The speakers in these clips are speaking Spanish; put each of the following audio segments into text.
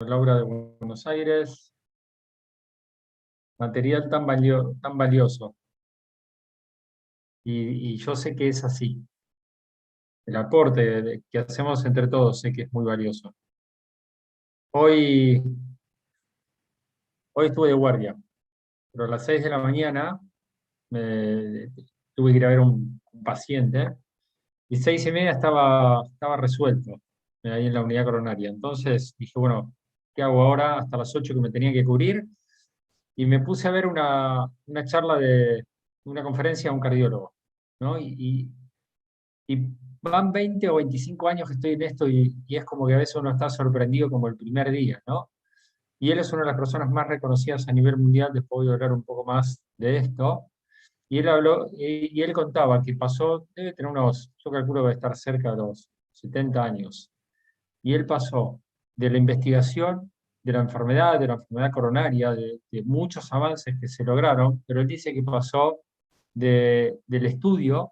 Laura de Buenos Aires, material tan valioso. Y yo sé que es así. El aporte que hacemos entre todos sé que es muy valioso. Hoy, hoy estuve de guardia, pero a las 6 de la mañana tuve que ir a ver un paciente y 6:30 estaba resuelto ahí en la unidad coronaria. Entonces dije, bueno, ¿qué hago ahora? Hasta las 8 que me tenía que cubrir. Y me puse a ver una charla de una conferencia de un cardiólogo, ¿no? Y van 20 o 25 años que estoy en esto y es como que a veces uno está sorprendido como el primer día, ¿no? Y él es una de las personas más reconocidas a nivel mundial, después voy a hablar un poco más de esto. Y él habló, y él contaba que pasó, debe tener unos, yo calculo que va a estar cerca de los 70 años, y él pasó de la investigación de la enfermedad coronaria, de muchos avances que se lograron, pero él dice que pasó del estudio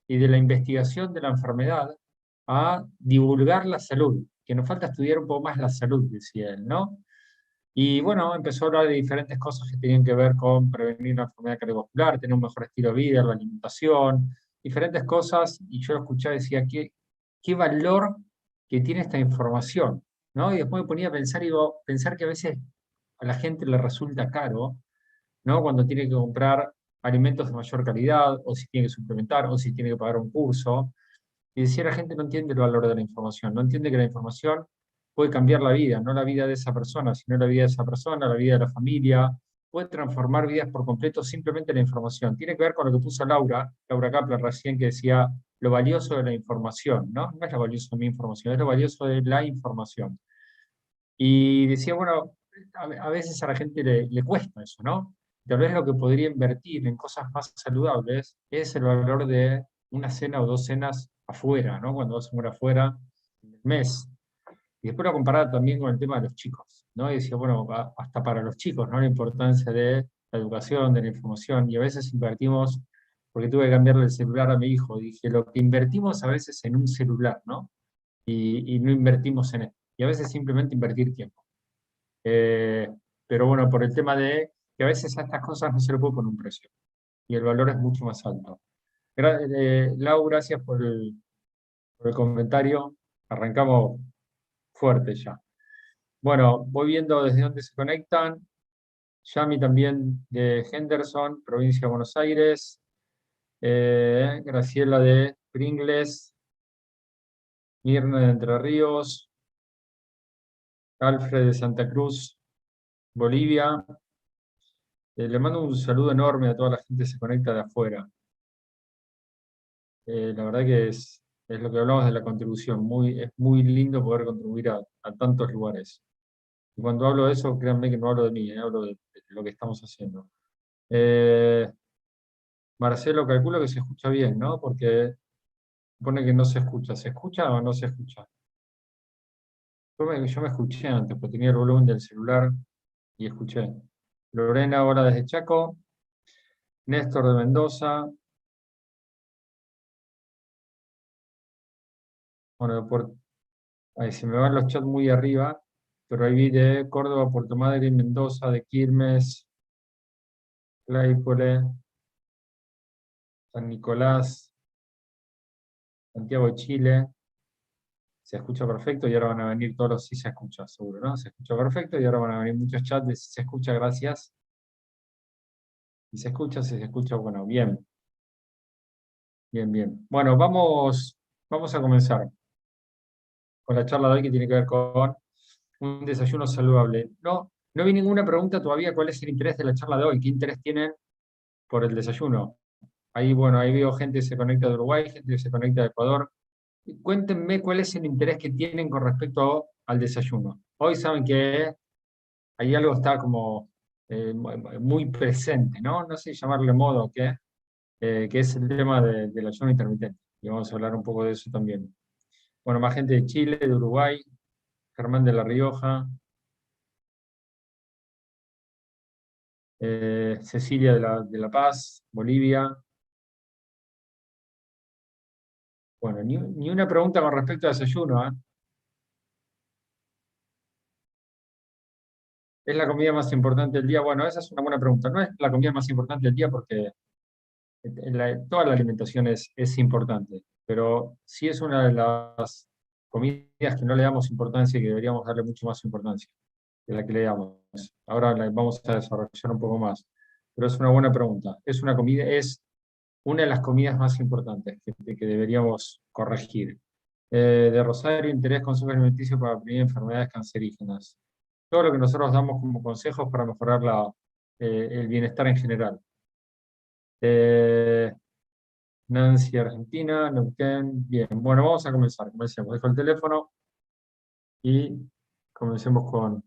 y de la investigación de la enfermedad a divulgar la salud, que nos falta estudiar un poco más la salud, decía él, ¿no? Y bueno, empezó a hablar de diferentes cosas que tenían que ver con prevenir la enfermedad cardiovascular, tener un mejor estilo de vida, la alimentación, diferentes cosas, y yo lo escuchaba y decía, qué valor que tiene esta información, ¿no? Y después me ponía a pensar, y digo, pensar que a veces a la gente le resulta caro, ¿no? Cuando tiene que comprar alimentos de mayor calidad, o si tiene que suplementar, o si tiene que pagar un curso, y decía, la gente no entiende el valor de la información, no entiende que la información puede cambiar la vida, no la vida de esa persona, sino la vida de esa persona, la vida de la familia, puede transformar vidas por completo simplemente la información. Tiene que ver con lo que puso Laura Kaplan recién, que decía lo valioso de la información, ¿no? No es lo valioso de mi información, es lo valioso de la información. Y decía, bueno, a veces a la gente le cuesta eso, ¿no? Tal vez lo que podría invertir en cosas más saludables es el valor de una cena o dos cenas afuera, ¿no? Cuando vas a comer afuera, en el mes. Y después lo comparaba también con el tema de los chicos, ¿no? Y decía, bueno, hasta para los chicos, ¿no? La importancia de la educación, de la información. Y a veces invertimos, porque tuve que cambiarle el celular a mi hijo, dije, lo que invertimos a veces en un celular, ¿no? Y no invertimos en él. Y a veces simplemente invertir tiempo. Eh, pero bueno, por el tema de que a veces a estas cosas no se le puede poner un precio y el valor es mucho más alto. Lau, gracias por el comentario. Arrancamos fuerte ya. Bueno, voy viendo desde dónde se conectan. Yami también de Henderson, provincia de Buenos Aires. Graciela de Pringles. Mirna de Entre Ríos. Alfred de Santa Cruz, Bolivia. Le mando un saludo enorme a toda la gente que se conecta de afuera. La verdad que es lo que hablamos de la contribución. Es muy lindo poder contribuir a tantos lugares. Y cuando hablo de eso, créanme que no hablo de mí, hablo de lo que estamos haciendo. Eh, Marcelo, calculo que se escucha bien, ¿no? Porque pone que no se escucha. ¿Se escucha o no se escucha? Yo me escuché antes, porque tenía el volumen del celular y escuché. Lorena, ahora desde Chaco. Néstor de Mendoza. Bueno, ahí se me van los chats muy arriba, pero ahí vi de Córdoba, Puerto Madryn, Mendoza, de Quilmes, Claypole, San Nicolás, Santiago de Chile. Se escucha perfecto y ahora van a venir todos los sí se escucha, seguro, ¿no? Se escucha perfecto y ahora van a venir muchos chats de si se escucha, gracias. Y se escucha, si se escucha, bueno, bien, bien, bien. Bueno, vamos a comenzar con la charla de hoy que tiene que ver con un desayuno saludable. No vi ninguna pregunta todavía cuál es el interés de la charla de hoy, qué interés tienen por el desayuno. Ahí, bueno, ahí veo gente que se conecta de Uruguay, gente que se conecta de Ecuador. Cuéntenme cuál es el interés que tienen con respecto al desayuno. Hoy saben que ahí algo está como muy presente, ¿no? No sé llamarle moda o qué, que es el tema del ayuno intermitente. Y vamos a hablar un poco de eso también. Bueno, más gente de Chile, de Uruguay, Germán de La Rioja, Cecilia de La Paz, Bolivia. Bueno, ni una pregunta con respecto al desayuno, ¿eh? ¿Es la comida más importante del día? Bueno, esa es una buena pregunta. No es la comida más importante del día porque toda la alimentación es importante, pero sí es una de las comidas que no le damos importancia y que deberíamos darle mucho más importancia de la que le damos. Ahora la vamos a desarrollar un poco más, pero es una buena pregunta. Es una de las comidas más importantes que deberíamos corregir. De Rosario, interés consumo alimenticio para prevenir enfermedades cancerígenas. Todo lo que nosotros damos como consejos para mejorar el bienestar en general. Eh, Nancy, Argentina, Neuquén. Bien, bueno, vamos a comenzar. Comencemos. Dejo el teléfono y comencemos con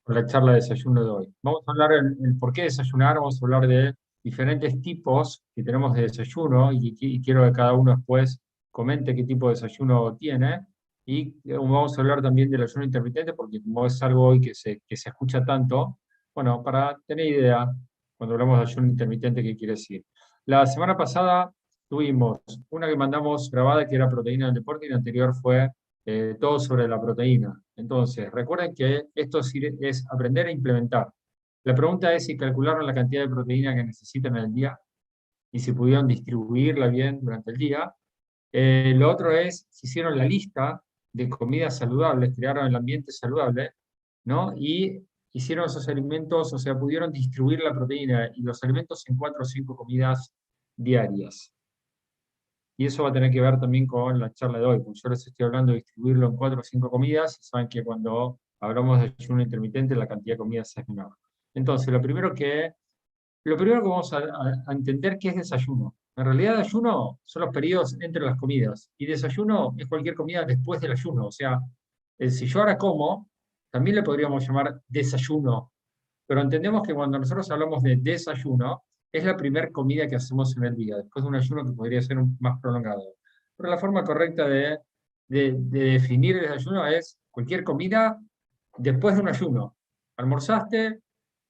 la charla de desayuno de hoy. Vamos a hablar el por qué desayunar, vamos a hablar de diferentes tipos que tenemos de desayuno y quiero que cada uno después comente qué tipo de desayuno tiene. Y vamos a hablar también del ayuno intermitente, porque como es algo hoy que se escucha tanto, bueno, para tener idea, cuando hablamos de ayuno intermitente, qué quiere decir. La semana pasada tuvimos una que mandamos grabada que era proteína del deporte y la anterior fue todo sobre la proteína. Entonces, recuerden que esto es aprender a implementar. La pregunta es si calcularon la cantidad de proteína que necesitan en el día y si pudieron distribuirla bien durante el día. Lo otro es si hicieron la lista de comidas saludables, crearon el ambiente saludable, ¿no? Y hicieron esos alimentos, o sea, pudieron distribuir la proteína y los alimentos en 4 o 5 comidas diarias. Y eso va a tener que ver también con la charla de hoy, porque yo les estoy hablando de distribuirlo en 4 o 5 comidas, y saben que cuando hablamos de ayuno intermitente la cantidad de comidas es menor. Entonces, lo primero que vamos a entender qué es desayuno. En realidad, ayuno son los periodos entre las comidas, y desayuno es cualquier comida después del ayuno. O sea, si yo ahora como, también le podríamos llamar desayuno, pero entendemos que cuando nosotros hablamos de desayuno, es la primera comida que hacemos en el día, después de un ayuno que podría ser más prolongado. Pero la forma correcta de definir el desayuno es cualquier comida después de un ayuno. Almorzaste,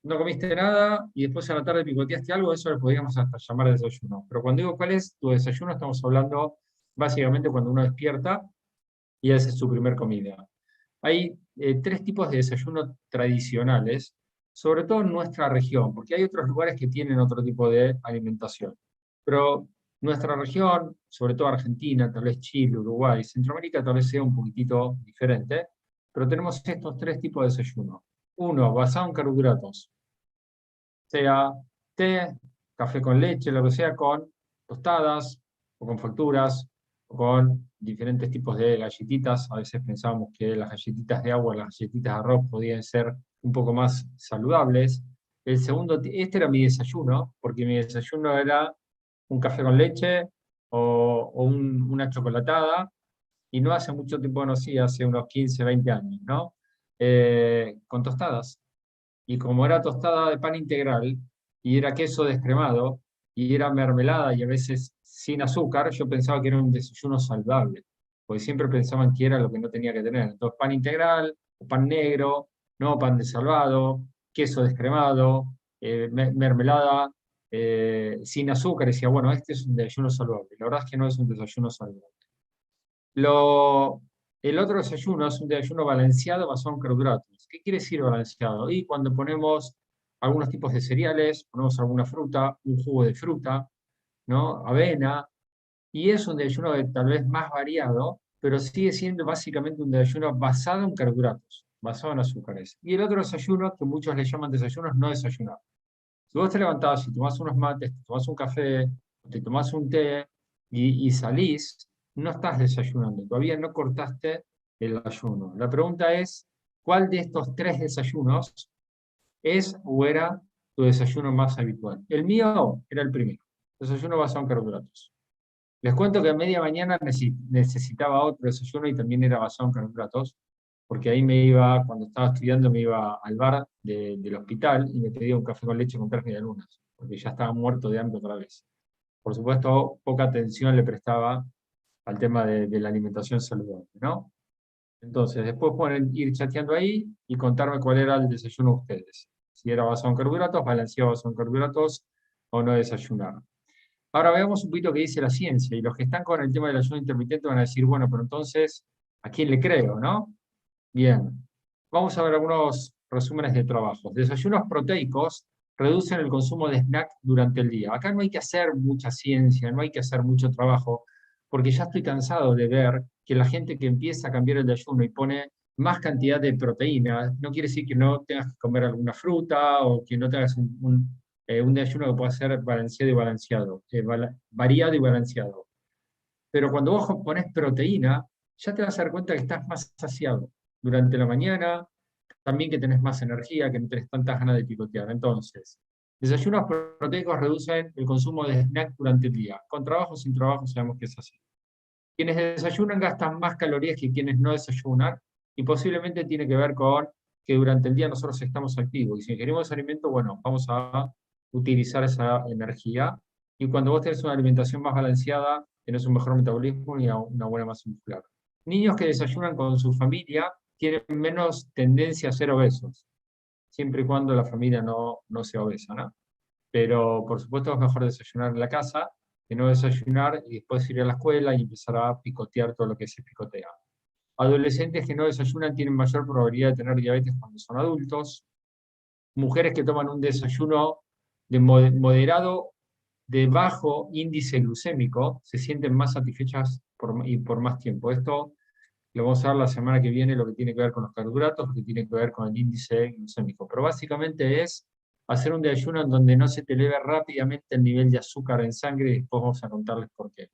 no comiste nada y después a la tarde picoteaste algo, eso lo podríamos hasta llamar desayuno. Pero cuando digo cuál es tu desayuno, estamos hablando básicamente cuando uno despierta y esa es su primer comida. Hay 3 tipos de desayuno tradicionales, sobre todo en nuestra región, porque hay otros lugares que tienen otro tipo de alimentación. Pero nuestra región, sobre todo Argentina, tal vez Chile, Uruguay, Centroamérica tal vez sea un poquitito diferente, pero tenemos estos 3 tipos de desayuno. Uno, basado en carbohidratos, sea té, café con leche, lo que sea, con tostadas o con facturas o con diferentes tipos de galletitas. A veces pensábamos que las galletitas de agua, las galletitas de arroz podían ser un poco más saludables. El segundo, este era mi desayuno, porque mi desayuno era un café con leche o una chocolatada, y no hace mucho tiempo, no, sí, hace unos 15, 20 años, ¿no? Con tostadas. Y como era tostada de pan integral, y era queso descremado, y era mermelada y a veces sin azúcar, yo pensaba que era un desayuno saludable, porque siempre pensaban que era lo que no tenía que tener. Entonces, pan integral, o pan negro, no pan de salvado, queso descremado, mermelada sin azúcar. Y decía, bueno, este es un desayuno saludable. La verdad es que no es un desayuno saludable. Lo, el otro desayuno es un desayuno balanceado basado en carbohidratos. ¿Qué quiere decir balanceado? Y cuando ponemos algunos tipos de cereales, ponemos alguna fruta, un jugo de fruta, ¿no? Avena, y es un desayuno tal vez más variado, pero sigue siendo básicamente un desayuno basado en carbohidratos, basado en azúcares. Y el otro desayuno, que muchos le llaman desayuno, es no desayunar. Si vos te levantás y tomás unos mates, te tomás un café, te tomás un té y salís, no estás desayunando, todavía no cortaste el ayuno. La pregunta es, ¿cuál de estos 3 desayunos es o era tu desayuno más habitual? El mío era el primero, desayuno basado en carbohidratos. Les cuento que a media mañana necesitaba otro desayuno y también era basado en carbohidratos, porque ahí me iba, cuando estaba estudiando, me iba al bar del hospital y me pedía un café con leche con 3 medialunas, porque ya estaba muerto de hambre otra vez. Por supuesto, poca atención le prestaba al tema de la alimentación saludable, ¿no? Entonces, después pueden ir chateando ahí y contarme cuál era el desayuno de ustedes. Si era basado en carbohidratos, balanceado basado en carbohidratos o no desayunar. Ahora veamos un poquito qué dice la ciencia, y los que están con el tema del ayuno intermitente van a decir, bueno, pero entonces, ¿a quién le creo, no? Bien, vamos a ver algunos resúmenes de trabajos. Desayunos proteicos reducen el consumo de snack durante el día. Acá no hay que hacer mucha ciencia, no hay que hacer mucho trabajo, porque ya estoy cansado de ver que la gente que empieza a cambiar el desayuno y pone más cantidad de proteína, no quiere decir que no tengas que comer alguna fruta o que no tengas un desayuno que pueda ser balanceado y balanceado, variado y balanceado. Pero cuando vos pones proteína, ya te vas a dar cuenta que estás más saciado durante la mañana, también que tenés más energía, que no tenés tantas ganas de picotear. Entonces, desayunos proteicos reducen el consumo de snack durante el día. Con trabajo o sin trabajo sabemos que es así. Quienes desayunan gastan más calorías que quienes no desayunan, y posiblemente tiene que ver con que durante el día nosotros estamos activos, y si ingerimos alimento, bueno, vamos a utilizar esa energía, y cuando vos tenés una alimentación más balanceada, tenés un mejor metabolismo y una buena masa muscular. Niños que desayunan con su familia tienen menos tendencia a ser obesos, siempre y cuando la familia no sea obesa, ¿no? Pero por supuesto es mejor desayunar en la casa que no desayunar y después ir a la escuela y empezar a picotear todo lo que se picotea. Adolescentes que no desayunan tienen mayor probabilidad de tener diabetes cuando son adultos. Mujeres que toman un desayuno de moderado, de bajo índice glucémico, se sienten más satisfechas y por más tiempo. Esto lo vamos a ver la semana que viene, lo que tiene que ver con los carbohidratos, lo que tiene que ver con el índice glucémico. Pero básicamente es hacer un desayuno en donde no se te eleve rápidamente el nivel de azúcar en sangre, y después vamos a contarles por qué.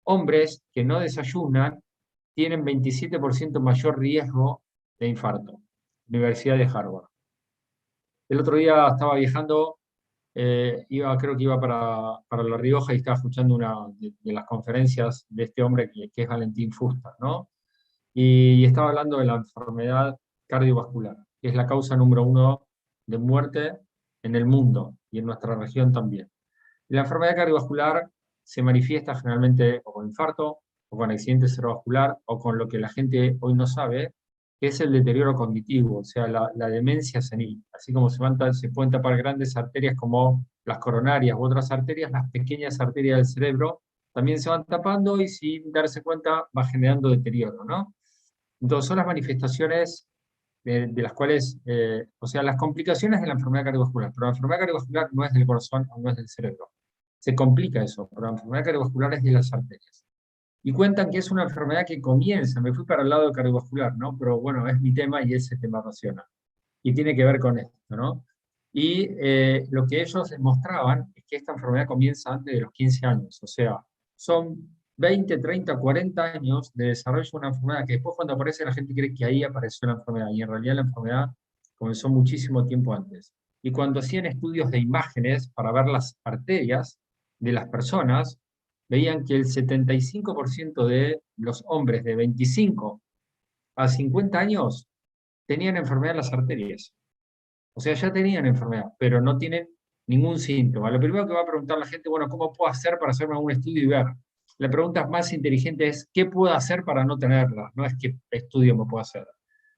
Hombres que no desayunan tienen 27% mayor riesgo de infarto. Universidad de Harvard. El otro día estaba viajando, creo que iba para La Rioja y estaba escuchando una de las conferencias de este hombre que es Valentín Fuster, ¿no? Y estaba hablando de la enfermedad cardiovascular, que es la causa número 1 de muerte en el mundo y en nuestra región también. La enfermedad cardiovascular se manifiesta generalmente o con infarto, o con accidente cerebrovascular, o con lo que la gente hoy no sabe, que es el deterioro cognitivo, o sea, la demencia senil. Así como se pueden tapar grandes arterias como las coronarias u otras arterias, las pequeñas arterias del cerebro también se van tapando y sin darse cuenta va generando deterioro, ¿no? Entonces son las manifestaciones de las cuales, o sea, las complicaciones de la enfermedad cardiovascular, pero la enfermedad cardiovascular no es del corazón o no es del cerebro. Se complica eso, pero la enfermedad cardiovascular es de las arterias. Y cuentan que es una enfermedad que comienza, me fui para el lado cardiovascular, ¿no? Pero bueno, es mi tema y ese tema apasiona. Y tiene que ver con esto, ¿no? Y lo que ellos mostraban es que esta enfermedad comienza antes de los 15 años, o sea, son 20, 30, 40 años de desarrollo de una enfermedad que después cuando aparece la gente cree que ahí apareció la enfermedad, y en realidad la enfermedad comenzó muchísimo tiempo antes. Y cuando hacían estudios de imágenes para ver las arterias de las personas, veían que el 75% de los hombres de 25 a 50 años tenían enfermedad en las arterias. O sea, ya tenían enfermedad, pero no tienen ningún síntoma. Lo primero que va a preguntar la gente, bueno, ¿cómo puedo hacer para hacerme un estudio y ver? La pregunta más inteligente es, ¿qué puedo hacer para no tenerla? No es qué estudio me puedo hacer.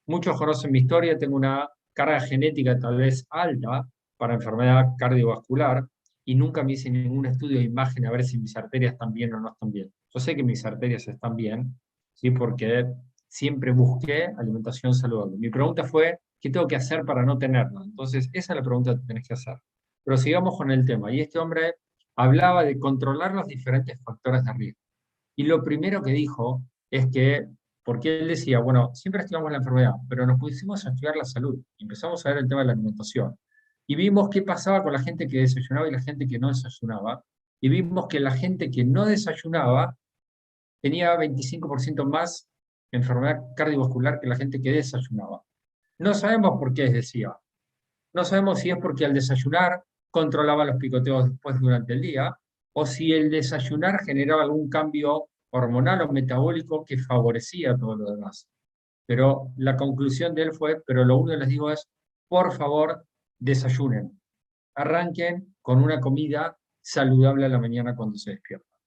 Muchos conocen mi historia, tengo una carga genética tal vez alta para enfermedad cardiovascular y nunca me hice ningún estudio de imagen a ver si mis arterias están bien o no están bien. Yo sé que mis arterias están bien, ¿sí? Porque siempre busqué alimentación saludable. Mi pregunta fue, ¿qué tengo que hacer para no tenerla? Entonces, esa es la pregunta que tenés que hacer. Pero sigamos con el tema. Y este hombre hablaba de controlar los diferentes factores de riesgo. Y lo primero que dijo es que, porque él decía, bueno, siempre estudiamos la enfermedad, pero nos pusimos a estudiar la salud. Y empezamos a ver el tema de la alimentación. Y vimos qué pasaba con la gente que desayunaba y la gente que no desayunaba. Y vimos que la gente que no desayunaba tenía 25% más enfermedad cardiovascular que la gente que desayunaba. No sabemos por qué, decía. No sabemos si es porque al desayunar controlaba los picoteos después durante el día, o si el desayunar generaba algún cambio hormonal o metabólico que favorecía todo lo demás. Pero la conclusión de él fue, pero lo único que les digo es, por favor, desayunen. Arranquen con una comida saludable a la mañana cuando se despiertan.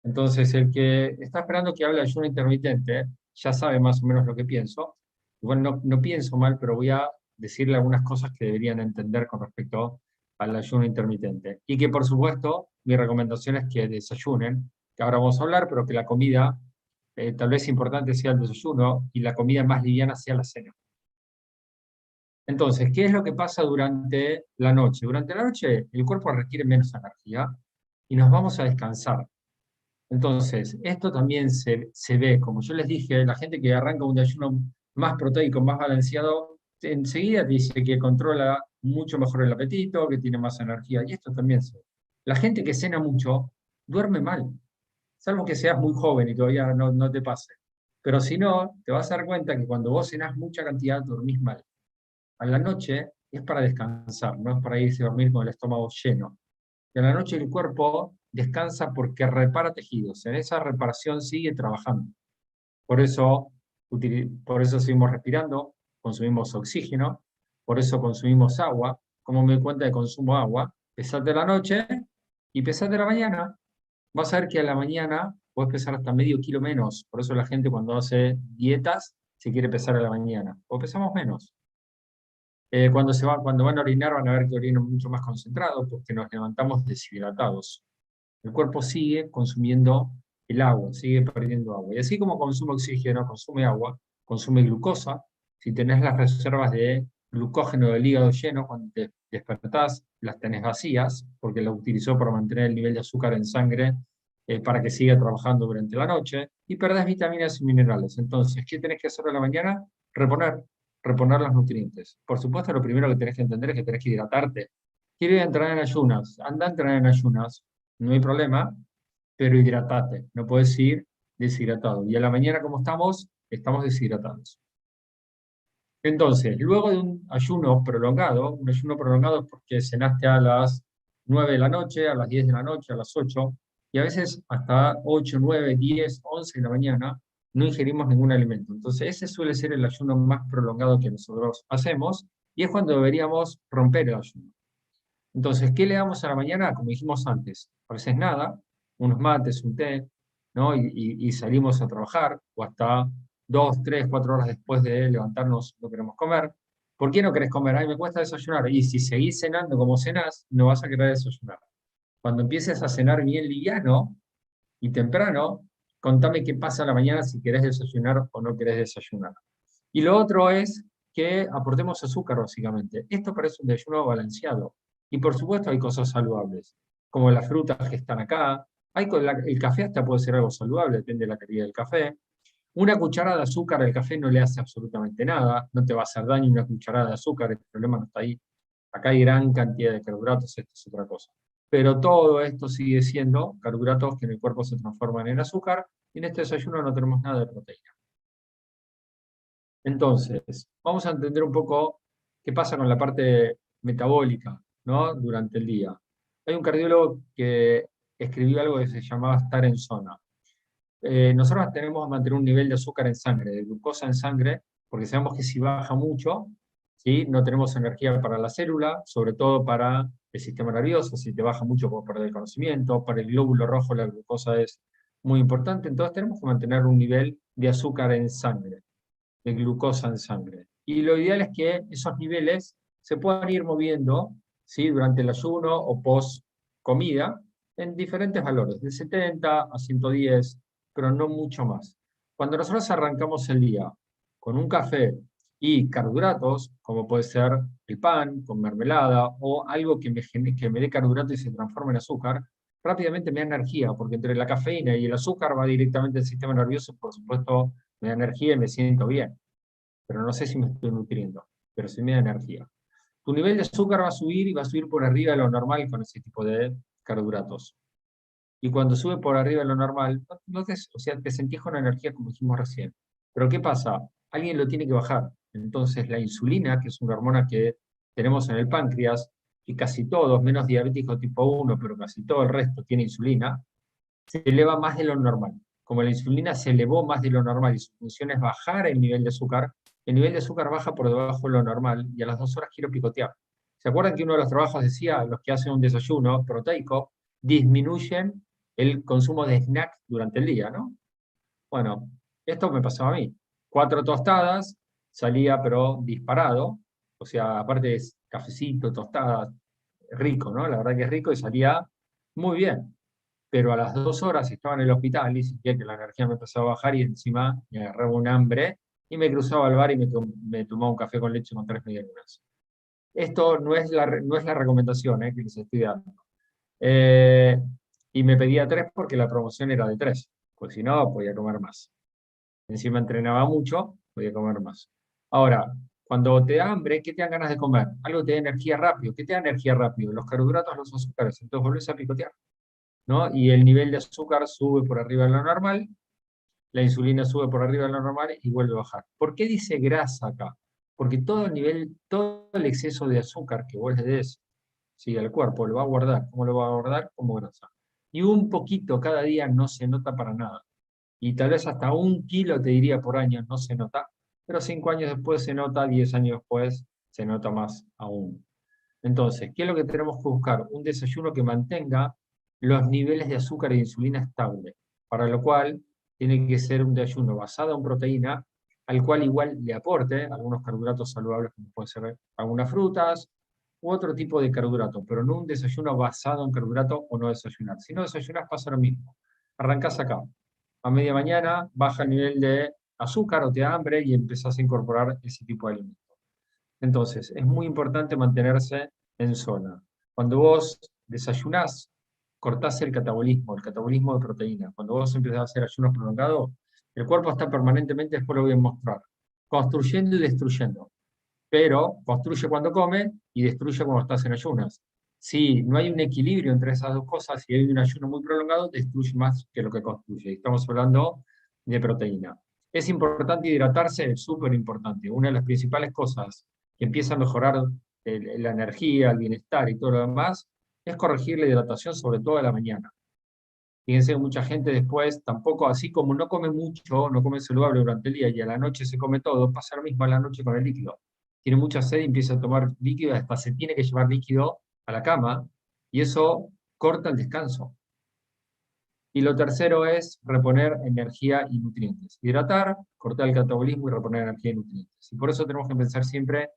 Entonces, el que está esperando que hable de ayuno intermitente, ya sabe más o menos lo que pienso. Bueno, no pienso mal, pero voy a decirle algunas cosas que deberían entender con respecto al ayuno intermitente. Y que, por supuesto, mi recomendación es que desayunen, que ahora vamos a hablar, pero que la comida, tal vez importante sea el desayuno, y la comida más liviana sea la cena. Entonces, ¿qué es lo que pasa durante la noche? Durante la noche el cuerpo requiere menos energía y nos vamos a descansar. Entonces, esto también se ve, como yo les dije, la gente que arranca un desayuno más proteico, más balanceado, enseguida te dice que controla mucho mejor el apetito, que tiene más energía, y esto también se ve. La gente que cena mucho duerme mal, salvo que seas muy joven y todavía no te pase. Pero si no, te vas a dar cuenta que cuando vos cenás mucha cantidad, dormís mal. A la noche es para descansar, no es para irse a dormir con el estómago lleno. Y a la noche el cuerpo descansa porque repara tejidos. En esa reparación sigue trabajando. Por eso, por eso seguimos respirando, consumimos oxígeno, por eso consumimos agua. ¿Cómo me doy cuenta de consumo agua? Pesate la noche y pesate la mañana. Vas a ver que a la mañana puedes pesar hasta medio kilo menos. Por eso la gente cuando hace dietas se quiere pesar a la mañana. O pesamos menos. Cuando van a orinar van a ver que orinan mucho más concentrado porque nos levantamos deshidratados. El cuerpo sigue consumiendo el agua, sigue perdiendo agua. Y así como consume oxígeno, consume agua, consume glucosa. Si tenés las reservas de glucógeno del hígado lleno, cuando te despertás, las tenés vacías, porque la utilizó para mantener el nivel de azúcar en sangre para que siga trabajando durante la noche, y perdés vitaminas y minerales. Entonces, ¿qué tenés que hacer a la mañana? Reponer los nutrientes. Por supuesto, lo primero que tenés que entender es que tenés que hidratarte. Quiero ir a entrenar en ayunas, anda a entrenar en ayunas, no hay problema, pero hidratate, no puedes ir deshidratado. Y a la mañana, como estamos deshidratados. Entonces, luego de un ayuno prolongado es porque cenaste a las 9 de la noche, a las 10 de la noche, a las 8, y a veces hasta 8, 9, 10, 11 de la mañana, no ingerimos ningún alimento. Entonces, ese suele ser el ayuno más prolongado que nosotros hacemos, y es cuando deberíamos romper el ayuno. Entonces, ¿qué le damos a la mañana? Como dijimos antes, a veces nada, unos mates, un té, ¿no? Y salimos a trabajar, o hasta 2, 3, 4 horas después de levantarnos no queremos comer. ¿Por qué no querés comer? Ay, me cuesta desayunar. Y si seguís cenando como cenás, no vas a querer desayunar. Cuando empieces a cenar bien liviano y temprano, contame qué pasa a la mañana si querés desayunar o no querés desayunar. Y lo otro es que aportemos azúcar, básicamente. Esto parece un desayuno balanceado. Y por supuesto hay cosas saludables, como las frutas que están acá. El café hasta puede ser algo saludable, depende de la calidad del café. Una cucharada de azúcar al café no le hace absolutamente nada, no te va a hacer daño una cucharada de azúcar, el problema no está ahí. Acá hay gran cantidad de carbohidratos, esto es otra cosa. Pero todo esto sigue siendo carbohidratos que en el cuerpo se transforman en azúcar, y en este desayuno no tenemos nada de proteína. Entonces, vamos a entender un poco qué pasa con la parte metabólica, ¿no? Durante el día. Hay un cardiólogo que escribió algo que se llamaba estar en zona. Nosotros tenemos que mantener un nivel de azúcar en sangre, de glucosa en sangre, porque sabemos que si baja mucho, ¿sí? No tenemos energía para la célula, sobre todo para el sistema nervioso. Si te baja mucho puedes perder el conocimiento. Para el glóbulo rojo la glucosa es muy importante, entonces tenemos que mantener un nivel de azúcar en sangre, de glucosa en sangre. Y lo ideal es que esos niveles se puedan ir moviendo, ¿sí? Durante el ayuno o post comida en diferentes valores, de 70 a 110, pero no mucho más. Cuando nosotros arrancamos el día con un café y carbohidratos, como puede ser el pan con mermelada o algo que me dé carbohidrato y se transforme en azúcar, rápidamente me da energía, porque entre la cafeína y el azúcar va directamente al sistema nervioso, por supuesto me da energía y me siento bien, pero no sé si me estoy nutriendo, pero sí me da energía. Tu nivel de azúcar va a subir y va a subir por arriba de lo normal con ese tipo de carbohidratos. Y cuando sube por arriba de lo normal, o sea, te sentís con energía como dijimos recién. Pero ¿qué pasa? Alguien lo tiene que bajar. Entonces la insulina, que es una hormona que tenemos en el páncreas, y casi todos, menos diabético tipo 1, pero casi todo el resto tiene insulina, se eleva más de lo normal. Como la insulina se elevó más de lo normal y su función es bajar el nivel de azúcar baja por debajo de lo normal y a las 2 horas quiero picotear. ¿Se acuerdan que uno de los trabajos decía, los que hacen un desayuno proteico disminuyen el consumo de snack durante el día, ¿no? Bueno, esto me pasaba a mí. 4 tostadas, salía pero disparado, o sea, aparte es cafecito, tostadas, rico, ¿no? La verdad que es rico y salía muy bien, pero a las 2 horas estaba en el hospital y sentía que la energía me empezaba a bajar y encima me agarraba un hambre y me cruzaba al bar y me tomaba un café con leche con 3 medialunas. Esto no es la recomendación que les estoy dando. Eh, y me pedía 3 porque la promoción era de 3, pues si no, podía comer más. Encima entrenaba mucho, podía comer más. Ahora, cuando te da hambre, ¿qué te dan ganas de comer? Algo que te da energía rápido. ¿Qué te da energía rápido? Los carbohidratos, los azúcares. Entonces volvés a picotear, ¿no? Y el nivel de azúcar sube por arriba de lo normal, la insulina sube por arriba de lo normal y vuelve a bajar. ¿Por qué dice grasa acá? Porque todo el exceso de azúcar que vos le des, sí, al cuerpo lo va a guardar. ¿Cómo lo va a guardar? Como grasa. Y un poquito cada día no se nota para nada. Y tal vez hasta 1 kilo, te diría, por año no se nota, pero 5 años después se nota, 10 años después se nota más aún. Entonces, ¿qué es lo que tenemos que buscar? Un desayuno que mantenga los niveles de azúcar e de insulina estable, para lo cual tiene que ser un desayuno basado en proteína, al cual igual le aporte algunos carbohidratos saludables, como pueden ser algunas frutas, u otro tipo de carbohidrato, pero no un desayuno basado en carbohidrato o no desayunar. Si no desayunas pasa lo mismo. Arrancás acá. A media mañana baja el nivel de azúcar o te da hambre y empezás a incorporar ese tipo de alimentos. Entonces, es muy importante mantenerse en zona. Cuando vos desayunás, cortás el catabolismo de proteína. Cuando vos empezás a hacer ayunos prolongados, el cuerpo está permanentemente, después lo voy a mostrar, construyendo y destruyendo. Pero construye cuando come y destruye cuando estás en ayunas. Si no hay un equilibrio entre esas dos cosas, si hay un ayuno muy prolongado, destruye más que lo que construye. Estamos hablando de proteína. Es importante hidratarse, es súper importante. Una de las principales cosas que empieza a mejorar la energía, el bienestar y todo lo demás, es corregir la hidratación, sobre todo a la mañana. Fíjense que mucha gente después, tampoco, así como no come mucho, no come saludable durante el día y a la noche se come todo, pasa lo mismo a la noche con el líquido. Tiene mucha sed y empieza a tomar líquido, hasta se tiene que llevar líquido a la cama, y eso corta el descanso. Y lo tercero es reponer energía y nutrientes. Hidratar, cortar el catabolismo y reponer energía y nutrientes. Y por eso tenemos que pensar siempre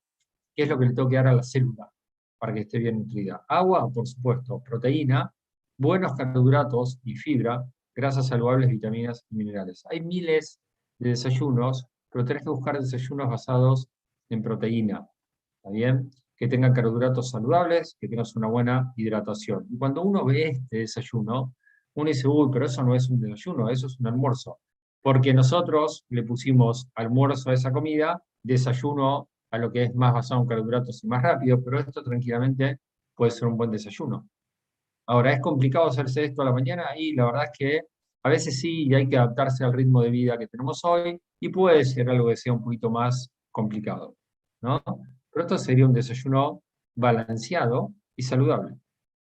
qué es lo que le tengo que dar a la célula para que esté bien nutrida. Agua, por supuesto, proteína, buenos carbohidratos y fibra, grasas saludables, vitaminas y minerales. Hay miles de desayunos, pero tenés que buscar desayunos basados en proteína, ¿está bien? Que tengan carbohidratos saludables, que tengas una buena hidratación. Y cuando uno ve este desayuno, uno dice, uy, pero eso no es un desayuno, eso es un almuerzo. Porque nosotros le pusimos almuerzo a esa comida, desayuno a lo que es más basado en carbohidratos y más rápido, pero esto tranquilamente puede ser un buen desayuno. Ahora, ¿es complicado hacerse esto a la mañana? Y la verdad es que a veces sí, y hay que adaptarse al ritmo de vida que tenemos hoy, y puede ser algo que sea un poquito más complicado, ¿no? Pero esto sería un desayuno balanceado y saludable,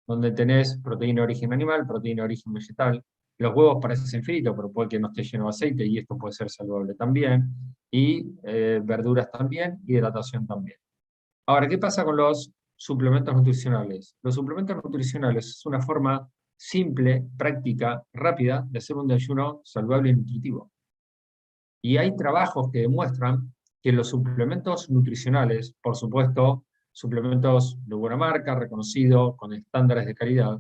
donde tenés proteína de origen animal, proteína de origen vegetal. Los huevos parecen fritos, pero puede que no esté lleno de aceite, y esto puede ser saludable también. Y verduras también, hidratación también. Ahora, ¿qué pasa con los suplementos nutricionales? Los suplementos nutricionales es una forma simple, práctica, rápida de hacer un desayuno saludable y nutritivo. Y hay trabajos que demuestran que los suplementos nutricionales, por supuesto, suplementos de buena marca, reconocidos, con estándares de calidad,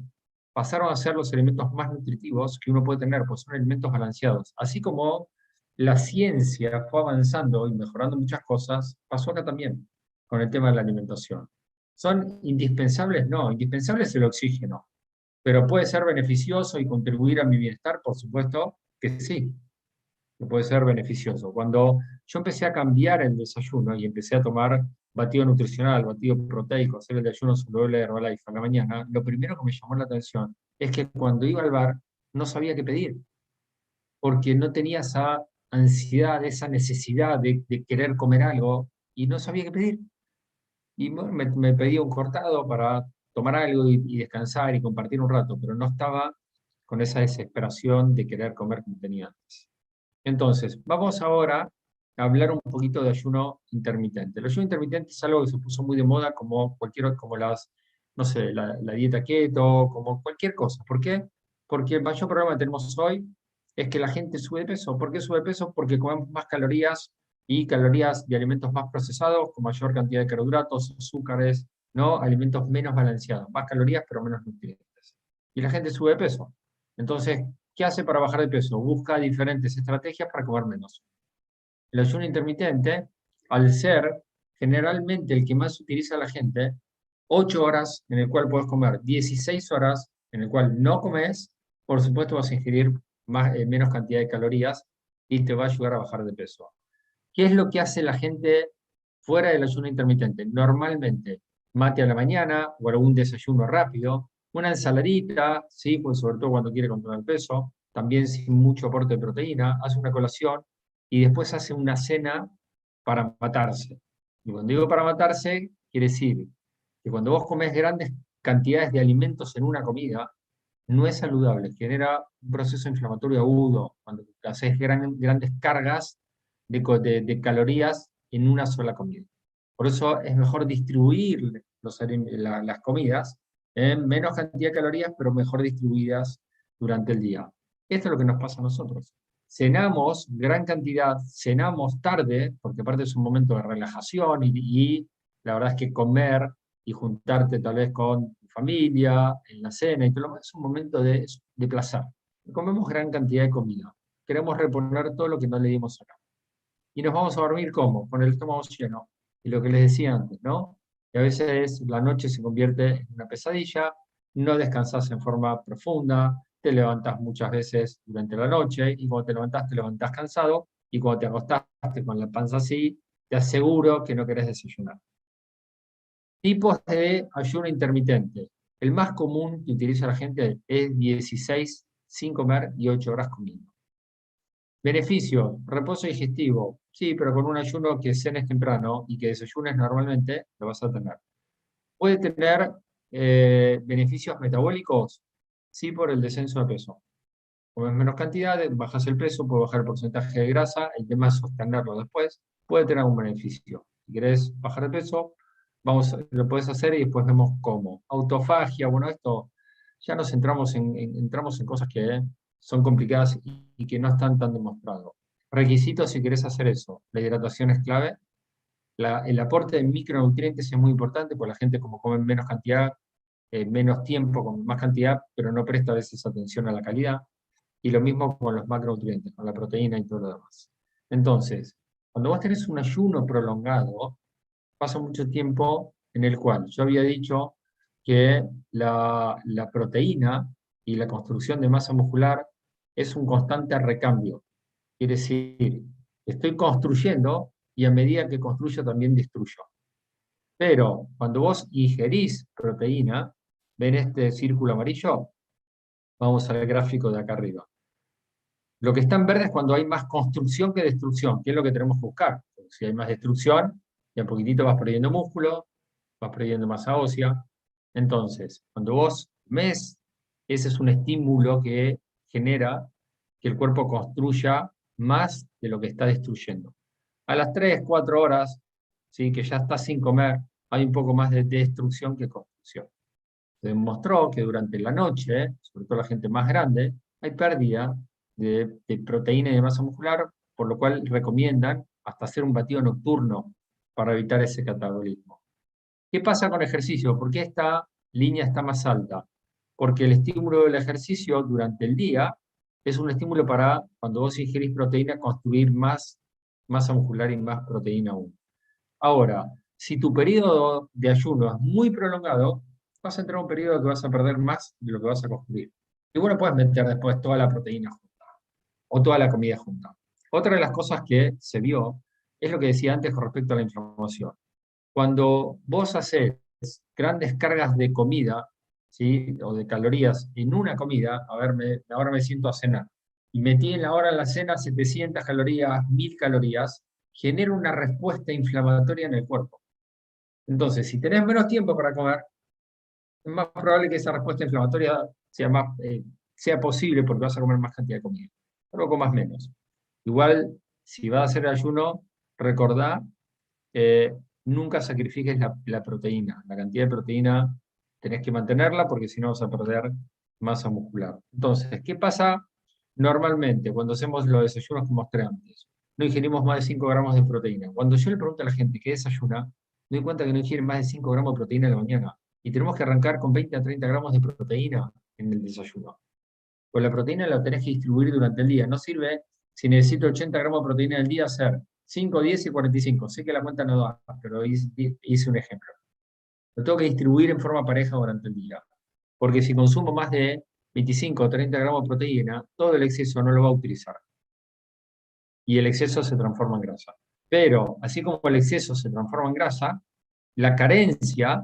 pasaron a ser los alimentos más nutritivos que uno puede tener, pues son alimentos balanceados. Así como la ciencia fue avanzando y mejorando muchas cosas, pasó acá también con el tema de la alimentación. ¿Son indispensables? No, indispensable es el oxígeno, pero puede ser beneficioso y contribuir a mi bienestar, por supuesto que sí, que puede ser beneficioso. Cuando yo empecé a cambiar el desayuno y empecé a tomar batido nutricional, batido proteico, hacer el desayuno saludable de Herbalife a la mañana, lo primero que me llamó la atención es que cuando iba al bar no sabía qué pedir, porque no tenía esa ansiedad, esa necesidad de querer comer algo y no sabía qué pedir. Y bueno, me pedía un cortado para tomar algo y descansar y compartir un rato, pero no estaba con esa desesperación de querer comer como tenía antes. Entonces, vamos ahora a hablar un poquito de ayuno intermitente. El ayuno intermitente es algo que se puso muy de moda como como no sé, la dieta keto, como cualquier cosa. ¿Por qué? Porque el mayor problema que tenemos hoy es que la gente sube de peso. ¿Por qué sube de peso? Porque comemos más calorías y calorías de alimentos más procesados, con mayor cantidad de carbohidratos, azúcares, ¿no? Alimentos menos balanceados, más calorías pero menos nutrientes. Y la gente sube de peso. Entonces, ¿qué hace para bajar de peso? Busca diferentes estrategias para comer menos. el ayuno intermitente, al ser generalmente el que más utiliza la gente, 8 horas en el cual puedes comer, 16 horas en el cual no comes, por supuesto vas a ingerir menos cantidad de calorías y te va a ayudar a bajar de peso. ¿Qué es lo que hace la gente fuera del ayuno intermitente? Normalmente, mate a la mañana o algún desayuno rápido, una ensaladita, ¿sí? Pues sobre todo cuando quiere controlar el peso, también sin mucho aporte de proteína, hace una colación y después hace una cena para matarse. Y cuando digo para matarse, quiere decir que cuando vos comes grandes cantidades de alimentos en una comida, no es saludable, genera un proceso inflamatorio agudo, cuando haces grandes cargas de calorías en una sola comida. Por eso es mejor distribuir las comidas en menos cantidad de calorías, pero mejor distribuidas durante el día. Esto es lo que nos pasa a nosotros. Cenamos gran cantidad, cenamos tarde, porque aparte es un momento de relajación y la verdad es que comer y juntarte tal vez con tu familia, en la cena, y todo lo demás, es un momento de placer. Comemos gran cantidad de comida. Queremos reponer todo lo que no le dimos acá. Y nos vamos a dormir ¿cómo? Con el estómago lleno. Y lo que les decía antes, ¿no? Que a veces la noche se convierte en una pesadilla, no descansas en forma profunda, te levantas muchas veces durante la noche, y cuando te levantás cansado, y cuando te acostaste con la panza así, te aseguro que no querés desayunar. Tipos de ayuno intermitente. El más común que utiliza la gente es 16 sin comer y 8 horas comiendo. Beneficio, reposo digestivo. Sí, pero con un ayuno que cenes temprano y que desayunes normalmente, lo vas a tener. Puede tener beneficios metabólicos, sí, por el descenso de peso. Comes menos cantidad, bajas el peso, puede bajar el porcentaje de grasa, el tema es sostenerlo después, puede tener un beneficio. Si querés bajar de peso, lo puedes hacer y después vemos cómo. Autofagia, bueno, esto ya nos entramos en cosas que son complicadas y que no están tan demostrados. Requisitos si querés hacer eso. La hidratación es clave. El aporte de micronutrientes es muy importante, porque la gente como come menos cantidad, menos tiempo, con más cantidad, pero no presta a veces atención a la calidad. Y lo mismo con los macronutrientes, con la proteína y todo lo demás. Entonces, cuando vos tenés un ayuno prolongado, pasa mucho tiempo en el cual yo había dicho que la proteína y la construcción de masa muscular es un constante recambio. Quiere decir, estoy construyendo y a medida que construyo también destruyo. Pero cuando vos ingerís proteína, ¿ven este círculo amarillo? Vamos al gráfico de acá arriba. Lo que está en verde es cuando hay más construcción que destrucción, que es lo que tenemos que buscar. Porque si hay más destrucción, y a poquitito vas perdiendo músculo, vas perdiendo masa ósea. Entonces, cuando vos mes, ese es un estímulo que genera que el cuerpo construya más de lo que está destruyendo. A las 3, 4 horas, ¿sí? Que ya estás sin comer, hay un poco más de destrucción que construcción. Se demostró que durante la noche, sobre todo la gente más grande, hay pérdida de proteína y de masa muscular, por lo cual recomiendan hasta hacer un batido nocturno para evitar ese catabolismo. ¿Qué pasa con ejercicio? ¿Por qué esta línea está más alta? Porque el estímulo del ejercicio durante el día es un estímulo para, cuando vos ingerís proteína, construir más masa muscular y más proteína aún. Ahora, si tu periodo de ayuno es muy prolongado, vas a entrar a un periodo que vas a perder más de lo que vas a construir. Y bueno, puedes meter después toda la proteína junta o toda la comida junta. Otra de las cosas que se vio es lo que decía antes con respecto a la inflamación. Cuando vos haces grandes cargas de comida, ¿sí? O de calorías en una comida, ahora me siento a cenar, y metí en la hora de la cena 700 calorías, 1000 calorías, genera una respuesta inflamatoria en el cuerpo. Entonces, si tenés menos tiempo para comer, es más probable que esa respuesta inflamatoria sea posible porque vas a comer más cantidad de comida. Pero comas menos. Igual, si vas a hacer ayuno, recordá, nunca sacrifiques la proteína. La cantidad de proteína tenés que mantenerla porque si no vas a perder masa muscular. Entonces, ¿qué pasa normalmente cuando hacemos los desayunos que mostré antes? No ingerimos más de 5 gramos de proteína. Cuando yo le pregunto a la gente qué desayuna, me doy cuenta que no ingieren más de 5 gramos de proteína en la mañana. Y tenemos que arrancar con 20 a 30 gramos de proteína en el desayuno. Pues la proteína la tenés que distribuir durante el día. No sirve, si necesito 80 gramos de proteína al día, hacer 5, 10 y 45. Sé que la cuenta no da, pero hice un ejemplo. Lo tengo que distribuir en forma pareja durante el día. Porque si consumo más de 25 o 30 gramos de proteína, todo el exceso no lo va a utilizar. Y el exceso se transforma en grasa. Pero, así como el exceso se transforma en grasa, la carencia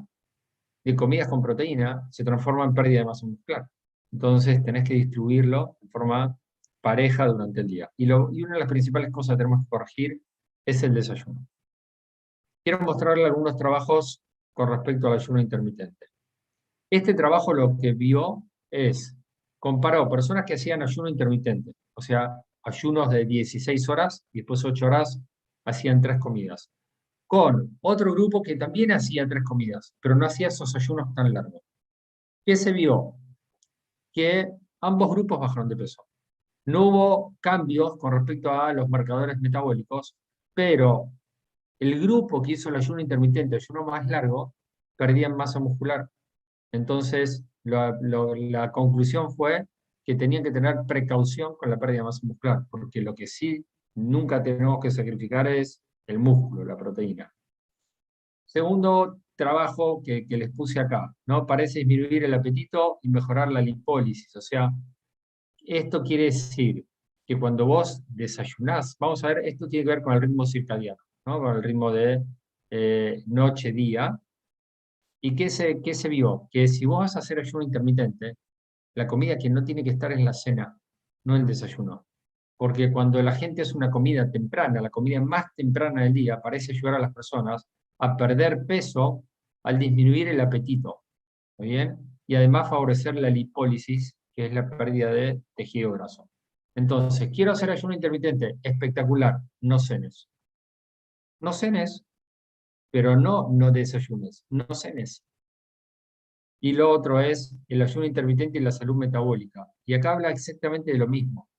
de comidas con proteína se transforma en pérdida de masa muscular. Entonces tenés que distribuirlo de forma pareja durante el día. Y una de las principales cosas que tenemos que corregir es el desayuno. Quiero mostrarle algunos trabajos con respecto al ayuno intermitente. Este trabajo lo que vio es, comparó personas que hacían ayuno intermitente, o sea, ayunos de 16 horas y después 8 horas hacían 3 comidas, con otro grupo que también hacía 3 comidas, pero no hacía esos ayunos tan largos. ¿Qué se vio? Que ambos grupos bajaron de peso. No hubo cambios con respecto a los marcadores metabólicos, pero el grupo que hizo el ayuno intermitente, el ayuno más largo, perdían masa muscular. Entonces, la conclusión fue que tenían que tener precaución con la pérdida de masa muscular, porque lo que sí nunca tenemos que sacrificar es el músculo, la proteína. Segundo trabajo que les puse acá, ¿no? Parece disminuir el apetito y mejorar la lipólisis. O sea, esto quiere decir que cuando vos desayunás, vamos a ver, esto tiene que ver con el ritmo circadiano, ¿no? Con el ritmo de noche-día. ¿Y qué se vio? Que si vos vas a hacer ayuno intermitente, la comida que no tiene que estar es la cena, no el desayuno. Porque cuando la gente hace una comida temprana, la comida más temprana del día, parece ayudar a las personas a perder peso al disminuir el apetito. ¿Muy bien? Y además favorecer la lipólisis, que es la pérdida de tejido graso. Entonces, quiero hacer ayuno intermitente, espectacular, no cenes. No cenes, pero no desayunes, no cenes. Y lo otro es el ayuno intermitente y la salud metabólica. Y acá habla exactamente de lo mismo.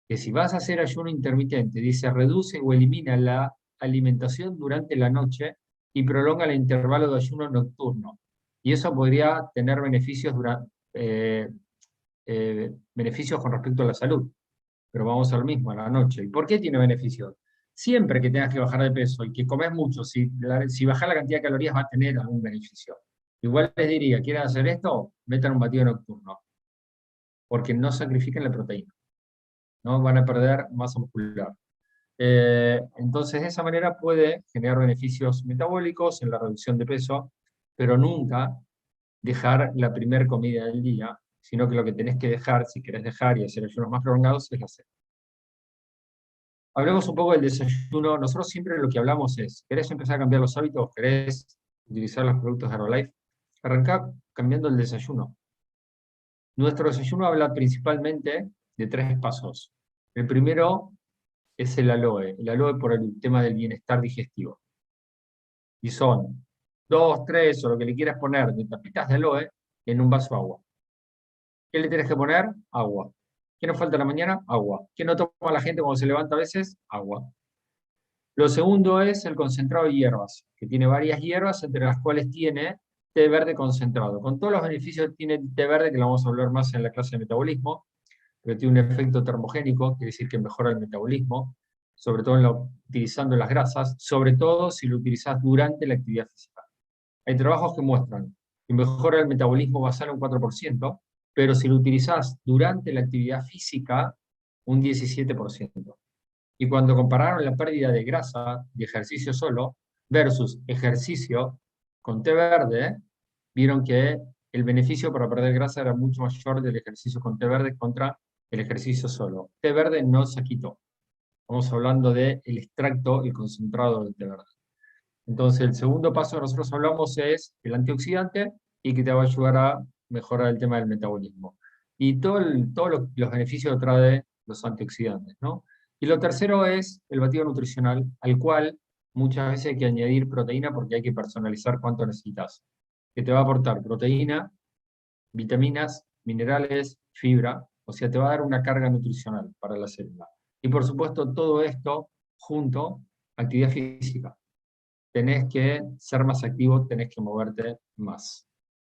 Que si vas a hacer ayuno intermitente, dice, reduce o elimina la alimentación durante la noche y prolonga el intervalo de ayuno nocturno. Y eso podría tener beneficios con respecto a la salud. Pero vamos a lo mismo, a la noche. ¿Y por qué tiene beneficios? Siempre que tengas que bajar de peso y que comes mucho, si bajas la cantidad de calorías va a tener algún beneficio. Igual les diría, ¿quieren hacer esto? Metan un batido nocturno, porque no sacrifican la proteína, no van a perder masa muscular. Entonces, de esa manera puede generar beneficios metabólicos en la reducción de peso, pero nunca dejar la primera comida del día, sino que lo que tenés que dejar, si querés dejar y hacer ayunos más prolongados, es la cena. Hablemos un poco del desayuno. Nosotros siempre lo que hablamos es, ¿querés empezar a cambiar los hábitos? ¿Querés utilizar los productos de Herbalife? Arrancá cambiando el desayuno. Nuestro desayuno habla principalmente de 3 pasos. El primero es el aloe por el tema del bienestar digestivo. Y son 2, 3 o lo que le quieras poner de tapitas de aloe en un vaso de agua. ¿Qué le tienes que poner? Agua. ¿Qué nos falta en la mañana? Agua. ¿Qué no toma la gente cuando se levanta a veces? Agua. Lo segundo es el concentrado de hierbas, que tiene varias hierbas, entre las cuales tiene té verde concentrado, con todos los beneficios que tiene el té verde, que lo vamos a hablar más en la clase de metabolismo, pero tiene un efecto termogénico, quiere decir que mejora el metabolismo, sobre todo utilizando las grasas, sobre todo si lo utilizas durante la actividad física. Hay trabajos que muestran que mejora el metabolismo basal un 4%, pero si lo utilizas durante la actividad física, un 17%. Y cuando compararon la pérdida de grasa de ejercicio solo versus ejercicio con té verde, vieron que el beneficio para perder grasa era mucho mayor del ejercicio con té verde contra el ejercicio solo. Té verde no se quitó. Estamos hablando del extracto, el concentrado del té verde. Entonces, el segundo paso que nosotros hablamos es el antioxidante y que te va a ayudar a mejorar el tema del metabolismo. Y todos los beneficios que trae los antioxidantes, ¿no? Y lo tercero es el batido nutricional, al cual muchas veces hay que añadir proteína porque hay que personalizar cuánto necesitas. Que te va a aportar proteína, vitaminas, minerales, fibra, o sea, te va a dar una carga nutricional para la célula. Y por supuesto, todo esto junto a actividad física. Tenés que ser más activo, tenés que moverte más.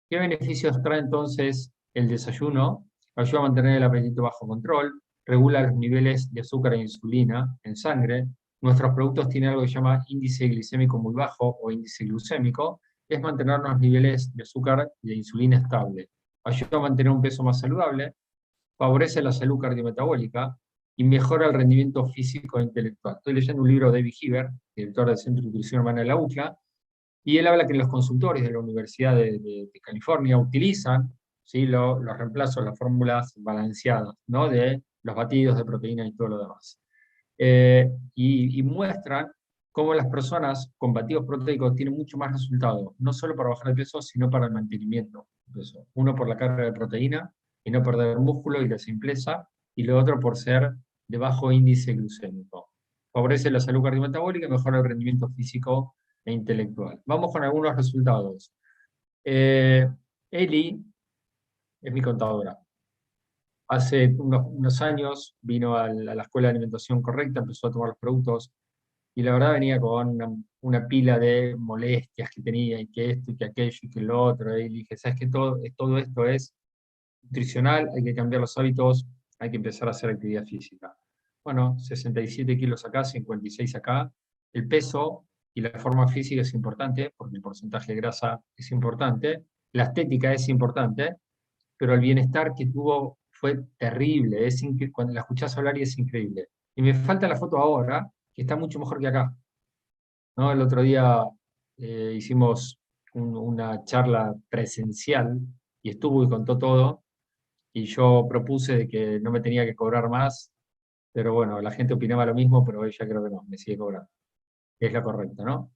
¿Qué beneficios trae entonces el desayuno? Ayuda a mantener el apetito bajo control, regula los niveles de azúcar e insulina en sangre, nuestros productos tienen algo que se llama índice glicémico muy bajo o índice glucémico, es mantener los niveles de azúcar y de insulina estable. Ayuda a mantener un peso más saludable, favorece la salud cardiometabólica y mejora el rendimiento físico e intelectual. Estoy leyendo un libro de David Hiver, director del Centro de Nutrición Humana de la UCLA, y él habla que los consultores de la Universidad de California utilizan, ¿sí?, los reemplazos, las fórmulas balanceadas, ¿no?, de los batidos de proteína y todo lo demás. Y muestran cómo las personas con batidos proteicos tienen mucho más resultados, no solo para bajar de peso, sino para el mantenimiento de peso. Uno por la carga de proteína y no perder músculo y la simpleza, y lo otro por ser de bajo índice glucémico. Favorece la salud cardiometabólica y mejora el rendimiento físico e intelectual. Vamos con algunos resultados. Eli es mi contadora. Hace unos años vino a la Escuela de Alimentación Correcta, empezó a tomar los productos, y la verdad venía con una pila de molestias que tenía, y que esto, y que aquello, y que lo otro, y le dije, ¿sabes qué? Todo esto es nutricional, hay que cambiar los hábitos, hay que empezar a hacer actividad física. Bueno, 67 kilos acá, 56 acá. El peso y la forma física es importante, porque el porcentaje de grasa es importante, la estética es importante, pero el bienestar que tuvo fue terrible. Cuando la escuchás hablar y es increíble. Y me falta la foto ahora, que está mucho mejor que acá, ¿no? El otro día hicimos una charla presencial y estuvo y contó todo, y yo propuse de que no me tenía que cobrar más, pero bueno, la gente opinaba lo mismo, pero ella creo que no, me sigue cobrando. Es lo correcto, ¿no?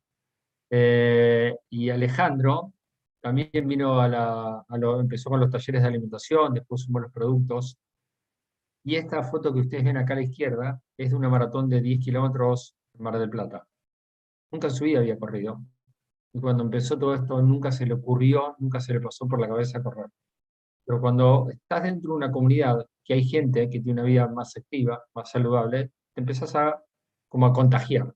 Y Alejandro también vino empezó con los talleres de alimentación, después sumó los productos. Y esta foto que ustedes ven acá a la izquierda es de una maratón de 10 kilómetros en Mar del Plata. Nunca en su vida había corrido. Y cuando empezó todo esto, nunca se le ocurrió, nunca se le pasó por la cabeza correr. Pero cuando estás dentro de una comunidad, que hay gente que tiene una vida más activa, más saludable, te empezás como a contagiar.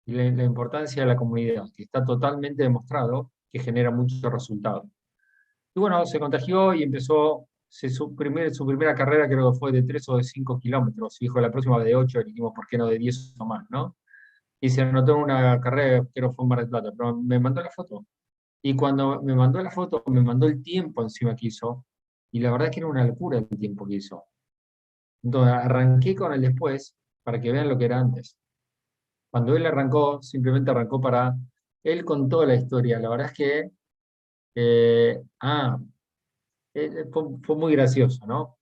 Y la importancia de la comunidad, que está totalmente demostrado que genera muchos resultados. Y bueno, se contagió y empezó su primera carrera, creo que fue de 3 o de 5 kilómetros. Y dijo, la próxima de 8, y dijimos, ¿por qué no de 10 o más, no? Y se anotó en una carrera, creo que fue en Mar del Plata, pero me mandó la foto. Y cuando me mandó la foto, me mandó el tiempo encima que hizo, y la verdad es que era una locura el tiempo que hizo. Entonces arranqué con el después, para que vean lo que era antes. Cuando él arrancó, simplemente arrancó él contó la historia, la verdad es que, fue muy gracioso, ¿no?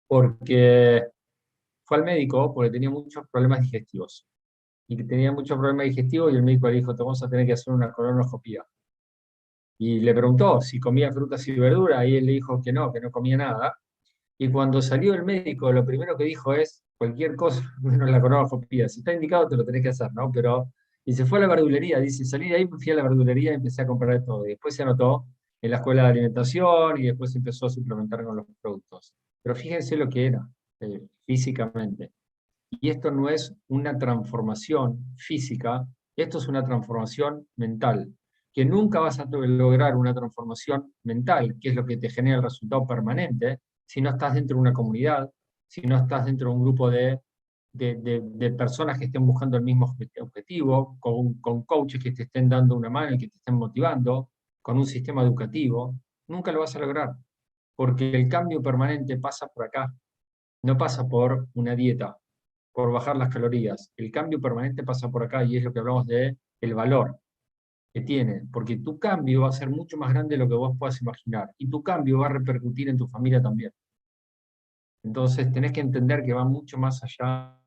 Porque fue al médico porque tenía muchos problemas digestivos. Y que tenía muchos problemas digestivos, y el médico le dijo, te vamos a tener que hacer una colonoscopia. Y le preguntó si comía frutas y verduras, y él le dijo que no comía nada. Y cuando salió el médico, lo primero que dijo es, cualquier cosa menos la colonoscopia. Si está indicado, te lo tenés que hacer, ¿no? Y se fue a la verdulería, dice, salí de ahí, me fui a la verdulería y empecé a comprar de todo. Y después se anotó en la escuela de alimentación, y después empezó a suplementar con los productos. Pero fíjense lo que era, físicamente. Y esto no es una transformación física, esto es una transformación mental, que nunca vas a lograr una transformación mental, que es lo que te genera el resultado permanente, si no estás dentro de una comunidad, si no estás dentro de un grupo de personas que estén buscando el mismo objetivo, con coaches que te estén dando una mano y que te estén motivando, con un sistema educativo. Nunca lo vas a lograr, porque el cambio permanente pasa por acá, no pasa por una dieta, por bajar las calorías. El cambio permanente pasa por acá, y es lo que hablamos de el valor que tiene, porque tu cambio va a ser mucho más grande de lo que vos puedas imaginar, y tu cambio va a repercutir en tu familia también. Entonces tenés que entender que va mucho más allá de la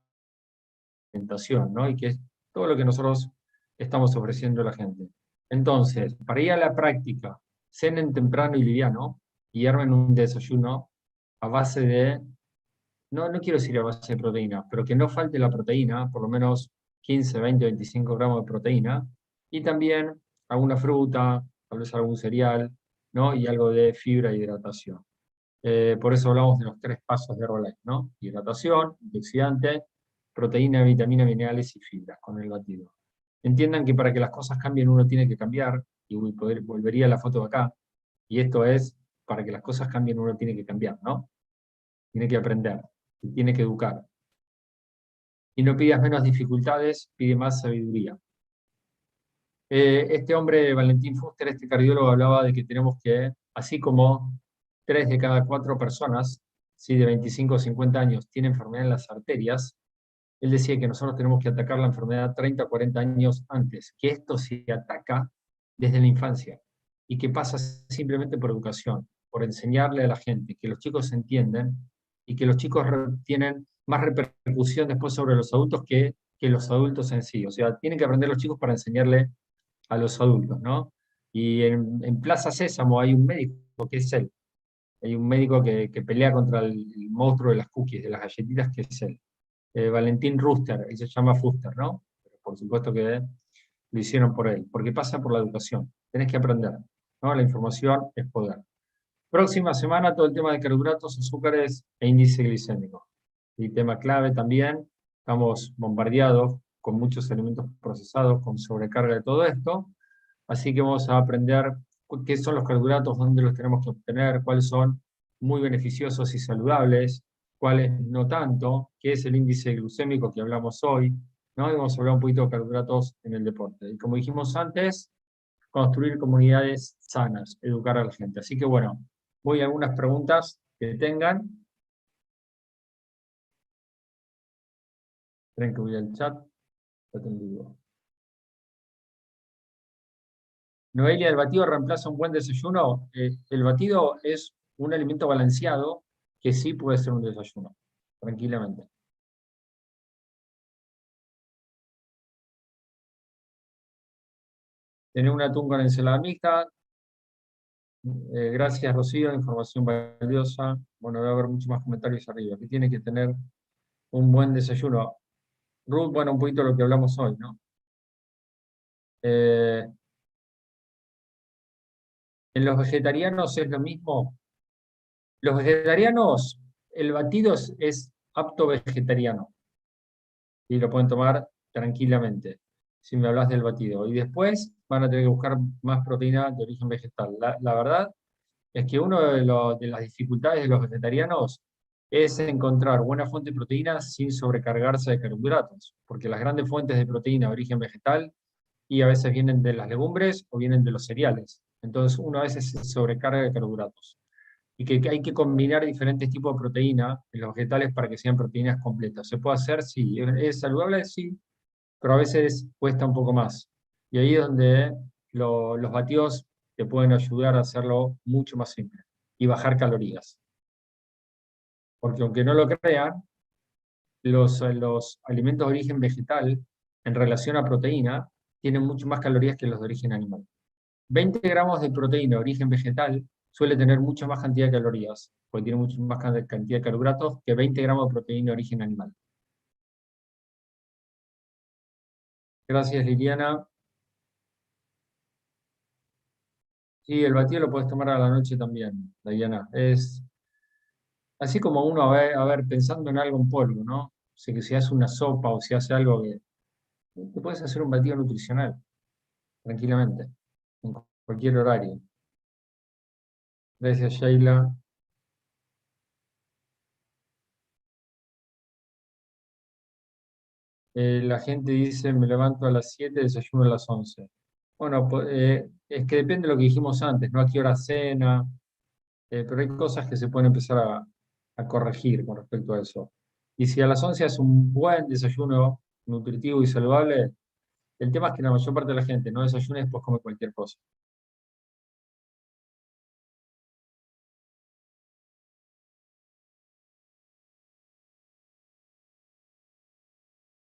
alimentación, ¿no? Y que es todo lo que nosotros estamos ofreciendo a la gente. Entonces, para ir a la práctica, cenen temprano y liviano, y armen un desayuno a base de, no quiero decir a base de proteína, pero que no falte la proteína, por lo menos 15, 20, 25 gramos de proteína, y también alguna fruta, tal vez algún cereal, ¿no? Y algo de fibra e hidratación. Por eso hablamos de los 3 pasos de Herbalife, ¿no? Hidratación, antioxidante, proteína, vitamina, minerales y fibras con el batido. Entiendan que para que las cosas cambien uno tiene que cambiar, y volvería a la foto de acá, y esto es, para que las cosas cambien uno tiene que cambiar, ¿no? Tiene que aprender, tiene que educar. y no pidas menos dificultades, pide más sabiduría. Este hombre, Valentín Fuster, este cardiólogo, hablaba de que tenemos que, así como 3 de cada 4 personas, ¿sí?, de 25 o 50 años, tienen enfermedad en las arterias, él decía que nosotros tenemos que atacar la enfermedad 30 o 40 años antes, que esto se ataca desde la infancia y que pasa simplemente por educación, por enseñarle a la gente, que los chicos entienden y que los chicos tienen más repercusión después sobre los adultos que los adultos en sí. O sea, tienen que aprender los chicos para enseñarle a los adultos, ¿no? Y en Plaza Sésamo hay un médico que es él. Hay un médico que pelea contra el monstruo de las cookies, de las galletitas, que es él. Valentín Rooster, él se llama Fuster, ¿no? Pero por supuesto que lo hicieron por él, porque pasa por la educación. Tenés que aprender, ¿no? La información es poder. Próxima semana todo el tema de carbohidratos, azúcares e índice glicémico. Y tema clave también, estamos bombardeados con muchos alimentos procesados, con sobrecarga de todo esto, así que vamos a aprender qué son los carbohidratos, dónde los tenemos que obtener, cuáles son muy beneficiosos y saludables, cuáles no tanto, qué es el índice glucémico que hablamos hoy, ¿no? Y vamos a hablar un poquito de carbohidratos en el deporte. Y como dijimos antes, construir comunidades sanas, educar a la gente. Así que bueno, voy a algunas preguntas que tengan. Esperen que voy al chat. Lo tengo. Noelia, ¿el batido reemplaza un buen desayuno? El batido es un alimento balanceado que sí puede ser un desayuno, tranquilamente. Tener un atún con ensalada mixta. Gracias, Rocío, información valiosa. Bueno, voy a ver muchos más comentarios arriba. ¿Qué tiene que tener un buen desayuno? Ruth, bueno, un poquito lo que hablamos hoy, ¿no? Eh, en los vegetarianos es lo mismo. Los vegetarianos, el batido es apto vegetariano y lo pueden tomar tranquilamente, si me hablas del batido. Y después van a tener que buscar más proteína de origen vegetal. La verdad es que una de las dificultades de los vegetarianos es encontrar buena fuente de proteína sin sobrecargarse de carbohidratos, porque las grandes fuentes de proteína de origen vegetal y a veces vienen de las legumbres o vienen de los cereales. Entonces uno a veces se sobrecarga de carbohidratos y que hay que combinar diferentes tipos de proteína en los vegetales para que sean proteínas completas. ¿Se puede hacer? Sí. ¿Es saludable? Sí, pero a veces cuesta un poco más. Y ahí es donde los batidos te pueden ayudar a hacerlo mucho más simple y bajar calorías. Porque aunque no lo crean, los alimentos de origen vegetal en relación a proteína tienen mucho más calorías que los de origen animal. 20 gramos de proteína de origen vegetal suele tener mucha más cantidad de calorías, porque tiene mucha más cantidad de carbohidratos que 20 gramos de proteína de origen animal. Gracias, Liliana. Sí, el batido lo puedes tomar a la noche también, Liliana. Es así como uno, a ver, pensando en algo en polvo, ¿no? O sea, que si hace una sopa o si hace algo que... Te puedes hacer un batido nutricional, tranquilamente, en cualquier horario. Gracias, Sheila. La gente dice, me levanto a las 7, desayuno a las 11. Bueno, es que depende de lo que dijimos antes, ¿no? A qué hora cena, pero hay cosas que se pueden empezar a corregir con respecto a eso. Y si a las 11 es un buen desayuno nutritivo y saludable, el tema es que la mayor parte de la gente no desayuna y después come cualquier cosa.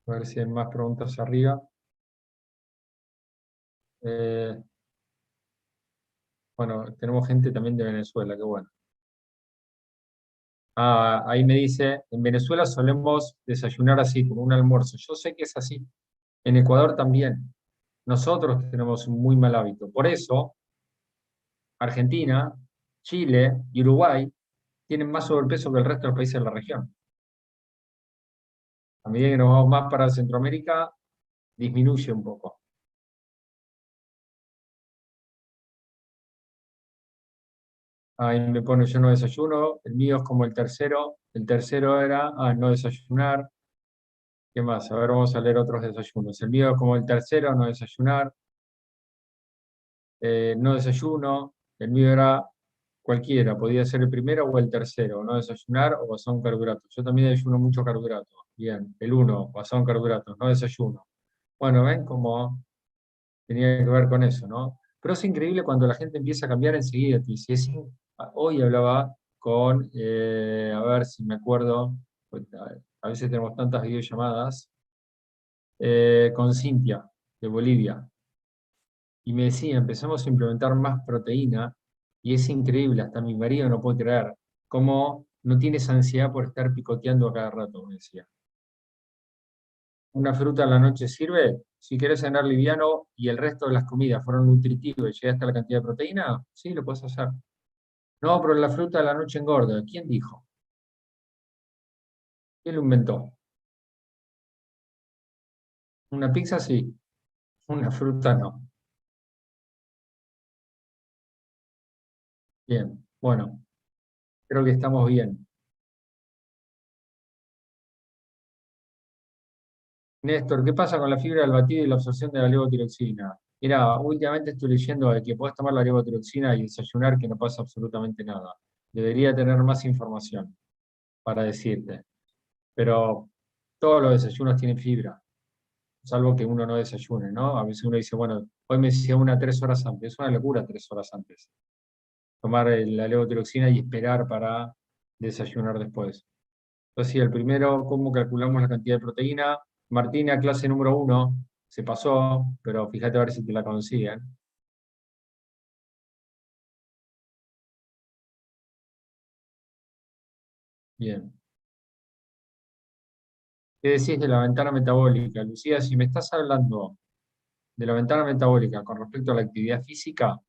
A ver si hay más preguntas arriba. Eh, bueno, tenemos gente también de Venezuela, qué bueno. Ah, ahí me dice, en Venezuela solemos desayunar así, como un almuerzo. Yo sé que es así. En Ecuador también. Nosotros tenemos un muy mal hábito. Por eso, Argentina, Chile y Uruguay tienen más sobrepeso que el resto de los países de la región. A medida que nos vamos más para Centroamérica, disminuye un poco. Ahí me pone yo no desayuno, el mío es como el tercero era no desayunar. ¿Qué más? A ver, vamos a leer otros desayunos. El mío es como el tercero, no desayunar. No desayuno. El mío era cualquiera, podía ser el primero o el tercero. No desayunar o basado en carbohidratos. Yo también desayuno mucho carbohidratos. Bien, el uno, basado en carbohidratos, no desayuno. Bueno, ven cómo tenía que ver con eso, ¿no? Pero es increíble cuando la gente empieza a cambiar enseguida. Te dice, hoy hablaba con, a ver si me acuerdo, pues, a veces tenemos tantas videollamadas, con Cintia, de Bolivia. Y me decía, empezamos a implementar más proteína y es increíble, hasta mi marido no puede creer cómo no tienes ansiedad por estar picoteando a cada rato, me decía. ¿Una fruta a la noche sirve? Si quieres cenar liviano y el resto de las comidas fueron nutritivas y llegaste a la cantidad de proteína, sí, lo puedes hacer. No, pero la fruta a la noche engorda. ¿Quién dijo? ¿Quién lo inventó? Una pizza sí, una fruta no. Bien, bueno, creo que estamos bien. Néstor, ¿qué pasa con la fibra del batido y la absorción de la levotiroxina? Mira, últimamente estoy leyendo de que podés tomar la levotiroxina y desayunar, que no pasa absolutamente nada. Debería tener más información para decirte. Pero todos los desayunos tienen fibra, salvo que uno no desayune, ¿no? A veces uno dice, bueno, hoy me decía una 3 horas antes. Es una locura 3 horas antes. Tomar la levotiroxina y esperar para desayunar después. Entonces, sí, el primero, ¿cómo calculamos la cantidad de proteína? Martina, clase número 1, se pasó, pero fíjate a ver si te la consiguen. Bien. ¿Qué decís de la ventana metabólica? Lucía, si me estás hablando de la ventana metabólica con respecto a la actividad física,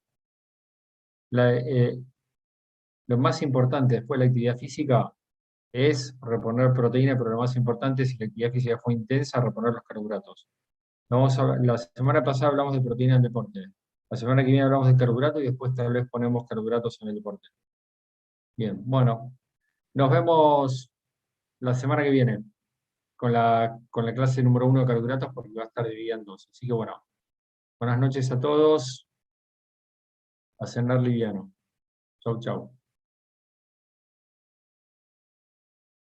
la- eh, lo más importante después de la actividad física es reponer proteína, pero lo más importante, si la actividad física fue intensa, reponer los carbohidratos. La semana pasada hablamos de proteína en el deporte. La semana que viene hablamos de carbohidratos y después tal vez ponemos carbohidratos en el deporte. Bien, bueno, nos vemos la semana que viene con la clase número 1 de carbohidratos porque va a estar dividida en dos. Así que bueno, buenas noches a todos, a cenar liviano. Chau, chau.